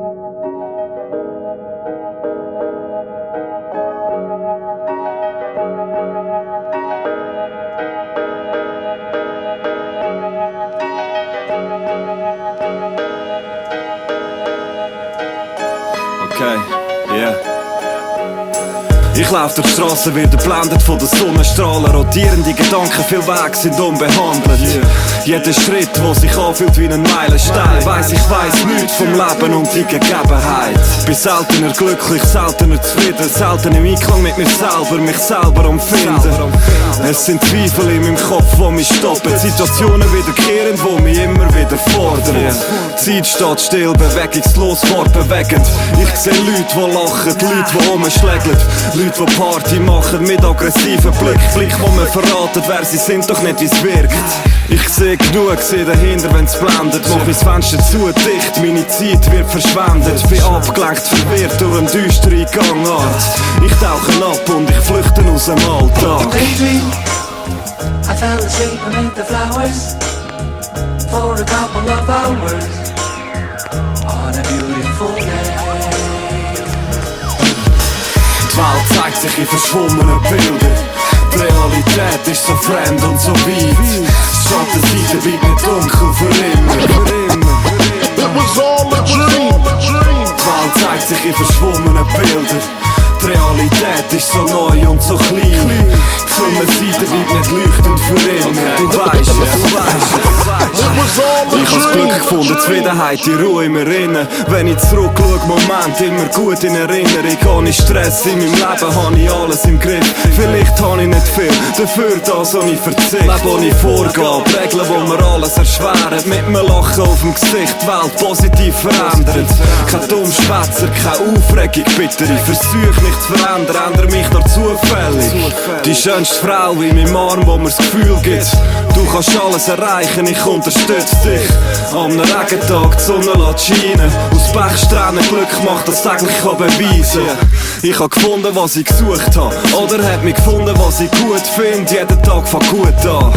Okay, yeah. Ich lauf durch die Strasse, werde blendet von den Sonnenstrahlen. Rotierende Gedanken, viel Weg sind unbehandelt. Jeder Schritt, der sich anfühlt wie ein Meilenstein. Ich weiss nichts vom Leben und die Gegebenheit. Bin seltener glücklich, seltener zufrieden, selten im Einklang mit mir selber, mich selber empfinden. Es sind Zweifel in meinem Kopf, die mich stoppen. Situationen wiederkehrend, die mich immer wieder fordern. Zeit steht still, bewegungslos, fortbewegend. Ich sehe Leute, die lachen, Leute, die rumschlägeln. Leute, die Party machen mit aggressiven Blick. Blick, wo man verratet, wer sie sind, doch nicht, wie es wirkt. Ich sehe genug, sehe dahinter, wenn's blendet. Mach mein Fenster zu dicht, meine Zeit wird verschwendet. Bin abgelenkt, verwirrt durch eine düstere Gangart. Ich tauche ab und ich flüchte aus dem Alltag. I fell asleep amid the flowers for a couple of hours on a beautiful day. Die Welt zeigt sich in verschwommenen Bildern. Die Realität ist so fremd und so weit. Die Schattenseite bleibt nicht dunkel für immer. It was all a dream. Die Welt zeigt sich in verschwommenen Bildern. Die Realität ist so neu und so klein. Die Sonnenseite bleibt nicht leuchtend für immer. Du weißt es. Ich hab's Glück gefunden, Zufriedenheit, die Ruhe in mir innen. Wenn ich zurückschaue, Moment immer gut in Erinnerung. Ohne Stress in meinem Leben hab ich alles im Griff. Vielleicht hab ich nicht viel, dafür das ohne Verzicht. Lebe ohne Vorgabe, Regeln, die mir alles erschweren. Mit einem Lachen auf dem Gesicht, die Welt positiv verändert. Kein Dummschwätzer, keine Aufregung, bittere Versuche nicht zu verändern, ändere mich nur zufällig. Die schönste Frau in meinem Arm, wo mir das Gefühl gibt, du kannst alles erreichen, ich unterstütze dich. Am Regentag die Sonne lässt scheinen, aus Pechstränen Glück macht, das täglich kann beweisen. Ich hab gefunden, was ich gesucht hab, oder hab mich gefunden, was ich gut find. Jeden Tag fängt gut an.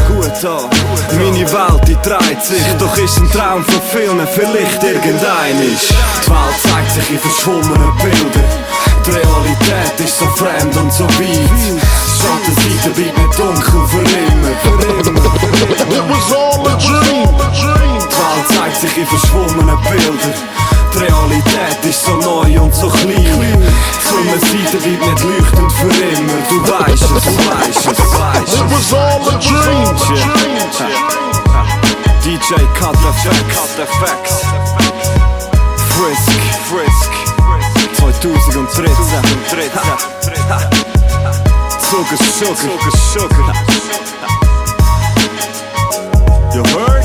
Meine Welt, die dreht sich, doch ist ein Traum von vielen, vielleicht irgendeinisch. Die Welt zeigt sich in verschwommenen Bildern. Die Realität ist so fremd und so weit. Die Schattenseite bleibt nicht dunkel für immer. It was all a dream. Die Welt zeigt sich in verschwommenen Bildern. Die Realität ist so neu und so klein. Die Sonnenseite bleibt nicht leuchtend für immer. Du weißt es, du weißt es, du weißt es. It was all a dream. DJ Cut Effects. Frisk 2013. Sugar. You heard?